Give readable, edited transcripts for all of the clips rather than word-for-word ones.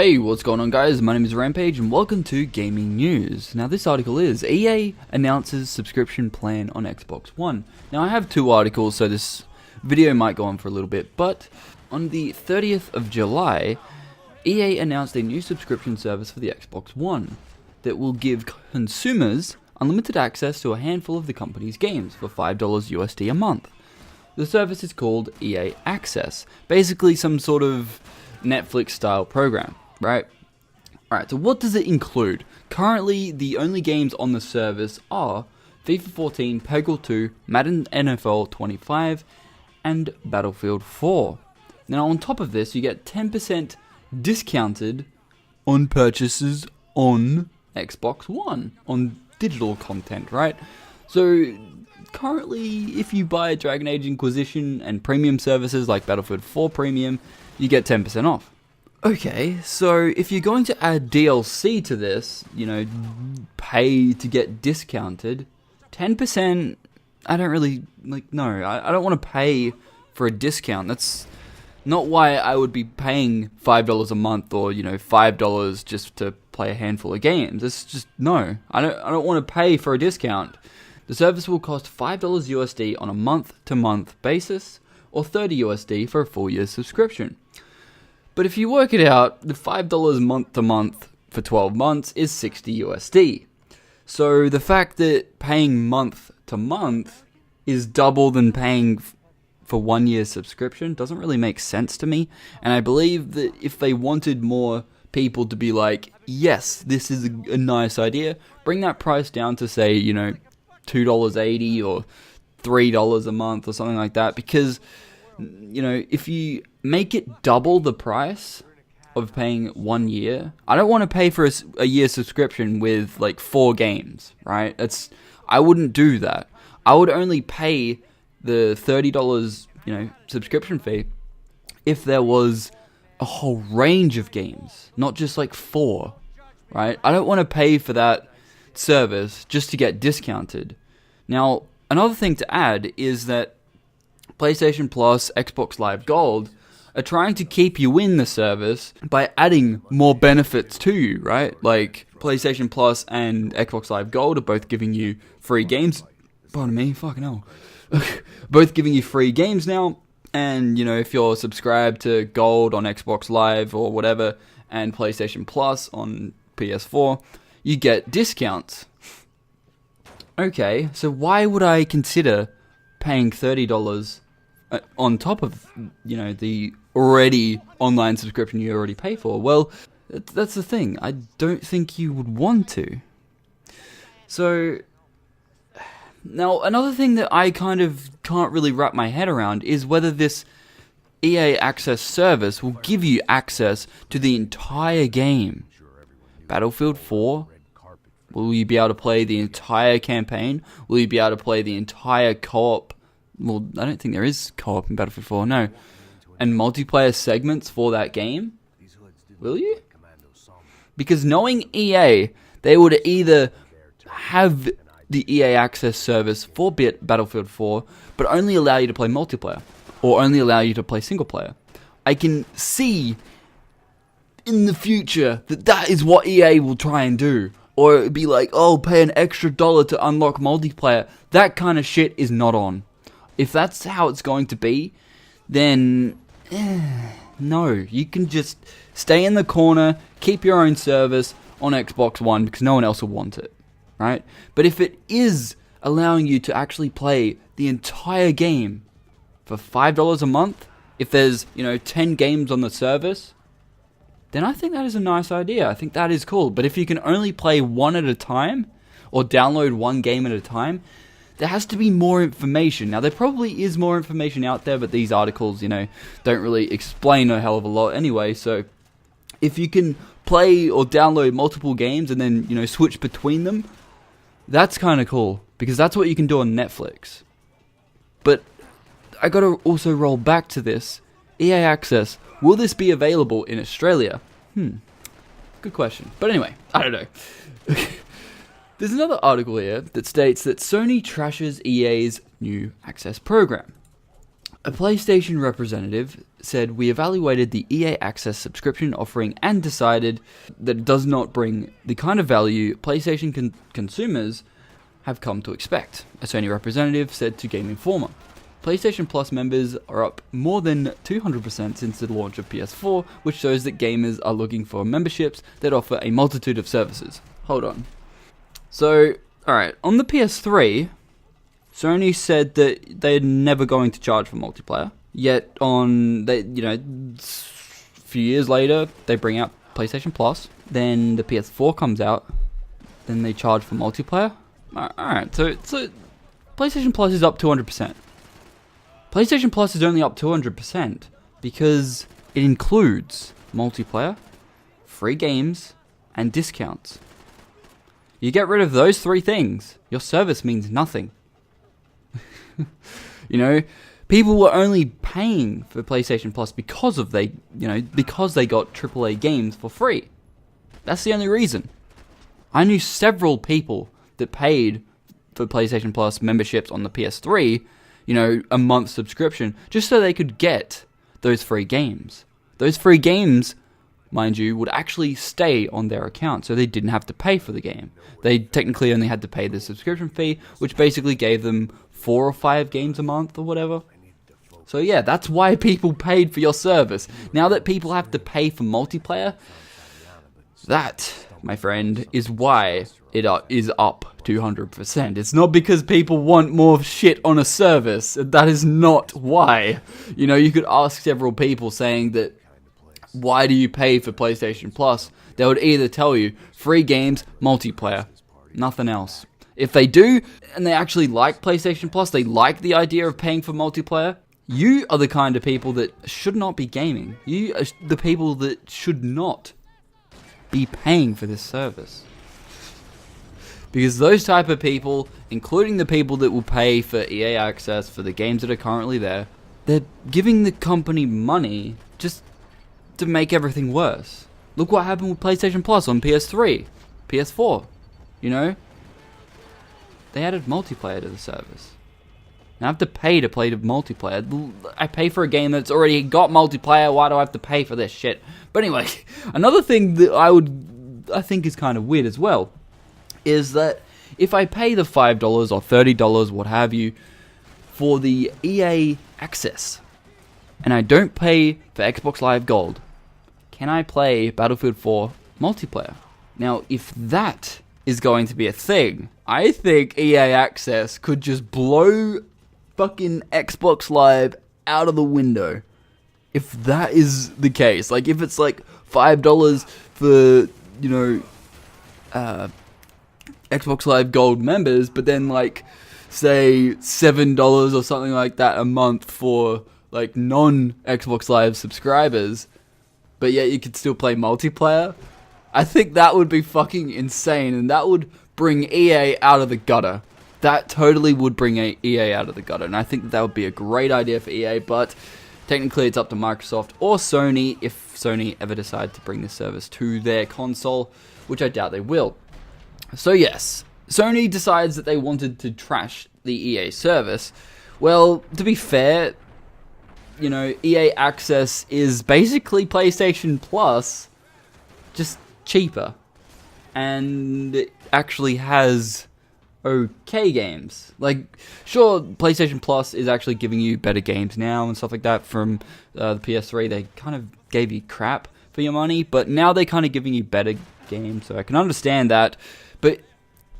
Hey, what's going on guys? My name is Rampage and welcome to Gaming News. Now this article is EA announces subscription plan on Xbox One. Now I have two articles, so this video might go on for a little bit, but on the 30th of July, EA announced a new subscription service for the Xbox One that will give consumers unlimited access to a handful of the company's games for $5 USD a month. The service is called EA Access, basically some sort of Netflix style program, right? Alright, so what does it include? Currently, the only games on the service are FIFA 14, Peggle 2, Madden NFL 25, and Battlefield 4. Now on top of this, you get 10% discounted on purchases on Xbox One, on digital content, right? So currently, if you buy Dragon Age Inquisition and premium services like Battlefield 4 Premium, you get 10% off. Okay, so if you're going to add DLC to this, pay to get discounted, 10%, I don't really, no, I don't want to pay for a discount. That's not why I would be paying $5 a month or, $5 just to play a handful of games. It's just, no, I don't want to pay for a discount. The service will cost $5 USD on a month-to-month basis, or $30 USD for a full year's subscription. But if you work it out, the $5 month-to-month for 12 months is $60 USD. So the fact that paying month-to-month is double than paying for 1 year's subscription doesn't really make sense to me. And I believe that if they wanted more people to be like, yes, this is a nice idea, bring that price down to say, $2.80 or $3 a month or something like that, because if you make it double the price of paying 1 year, I don't want to pay for a year subscription with 4 games, right? I wouldn't do that. I would only pay the $30 subscription fee if there was a whole range of games, not just 4, right? I don't want to pay for that service just to get discounted. Now, another thing to add is that PlayStation Plus, Xbox Live Gold are trying to keep you in the service by adding more benefits to you, right? Like PlayStation Plus and Xbox Live Gold are both giving you free games. Pardon me, fucking hell. Both giving you free games now, and if you're subscribed to Gold on Xbox Live or whatever, and PlayStation Plus on PS4, you get discounts. Okay, so why would I consider paying $30 on top of, the already online subscription you already pay for? Well, that's the thing. I don't think you would want to. So, now another thing that I kind of can't really wrap my head around is whether this EA Access service will give you access to the entire game. Battlefield 4? Will you be able to play the entire campaign? Will you be able to play the entire co-op? Well, I don't think there is co-op in Battlefield 4, no. And multiplayer segments for that game? Will you? Because knowing EA, they would either have the EA Access service for Battlefield 4, but only allow you to play multiplayer, or only allow you to play single player. I can see in the future that is what EA will try and do. Or it'd be like, oh, pay an extra $1 to unlock multiplayer. That kind of shit is not on. If that's how it's going to be, then no. You can just stay in the corner, keep your own service on Xbox One because no one else will want it, right? But if it is allowing you to actually play the entire game for $5 a month, if there's, 10 games on the service, then I think that is a nice idea. I think that is cool. But if you can only play one at a time, or download one game at a time, there has to be more information. Now, there probably is more information out there, but these articles, don't really explain a hell of a lot anyway. So, if you can play or download multiple games and then, switch between them, that's kind of cool. Because that's what you can do on Netflix. But I gotta also roll back to this. EA Access. Will this be available in Australia? Good question. But anyway, I don't know. There's another article here that states that Sony trashes EA's new Access program. A PlayStation representative said, "We evaluated the EA Access subscription offering and decided that it does not bring the kind of value PlayStation consumers have come to expect," a Sony representative said to Game Informer. PlayStation Plus members are up more than 200% since the launch of PS4, which shows that gamers are looking for memberships that offer a multitude of services. Hold on. So, alright, on the PS3, Sony said that they're never going to charge for multiplayer. Yet a few years later, they bring out PlayStation Plus. Then the PS4 comes out. Then they charge for multiplayer. Alright, so PlayStation Plus is up 200%. PlayStation Plus is only up 200% because it includes multiplayer, free games, and discounts. You get rid of those three things, your service means nothing. People were only paying for PlayStation Plus because they got AAA games for free. That's the only reason. I knew several people that paid for PlayStation Plus memberships on the PS3, a month subscription, just so they could get those free games. Those free games, mind you, would actually stay on their account, so they didn't have to pay for the game. They technically only had to pay the subscription fee, which basically gave them 4 or 5 games a month or whatever. So yeah, that's why people paid for your service. Now that people have to pay for multiplayer, that, my friend, is why it is up 200%. It's not because people want more shit on a service. That is not why. You could ask several people saying that, why do you pay for PlayStation Plus? They would either tell you, free games, multiplayer, nothing else. If they do, and they actually like PlayStation Plus, they like the idea of paying for multiplayer, you are the kind of people that should not be gaming. You are the people that should not be paying for this service. Because those type of people, including the people that will pay for EA Access for the games that are currently there, they're giving the company money just to make everything worse. Look what happened with PlayStation Plus on PS3, PS4, They added multiplayer to the service. Now I have to pay to play the multiplayer. I pay for a game that's already got multiplayer, why do I have to pay for this shit? But anyway, another thing that I think is kind of weird as well, is that if I pay the $5 or $30, what have you, for the EA Access, and I don't pay for Xbox Live Gold, can I play Battlefield 4 multiplayer? Now, if that is going to be a thing, I think EA Access could just blow fucking Xbox Live out of the window. If that is the case, like if it's like $5 for, Xbox Live Gold members, but then like, say $7 or something like that a month for like non-Xbox Live subscribers, but yet you could still play multiplayer, I think that would be fucking insane, and that would bring EA out of the gutter. That totally would bring EA out of the gutter, and I think that would be a great idea for EA, but technically it's up to Microsoft or Sony, if Sony ever decide to bring this service to their console, which I doubt they will. So yes, Sony decides that they wanted to trash the EA service. Well, to be fair, EA Access is basically PlayStation Plus, just cheaper, and it actually has okay games. Like, sure, PlayStation Plus is actually giving you better games now and stuff like that. From the PS3, they kind of gave you crap for your money, but now they're kind of giving you better games, so I can understand that. But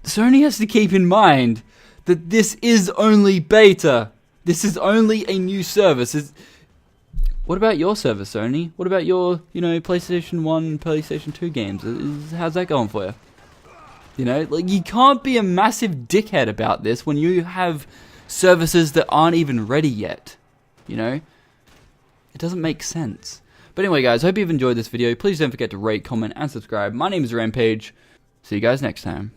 Sony has to keep in mind that this is only beta. This is only a new service. What about your service, Sony? What about your, PlayStation 1, PlayStation 2 games? How's that going for you? You can't be a massive dickhead about this when you have services that aren't even ready yet. It doesn't make sense. But anyway, guys, I hope you've enjoyed this video. Please don't forget to rate, comment, and subscribe. My name is Rampage. See you guys next time.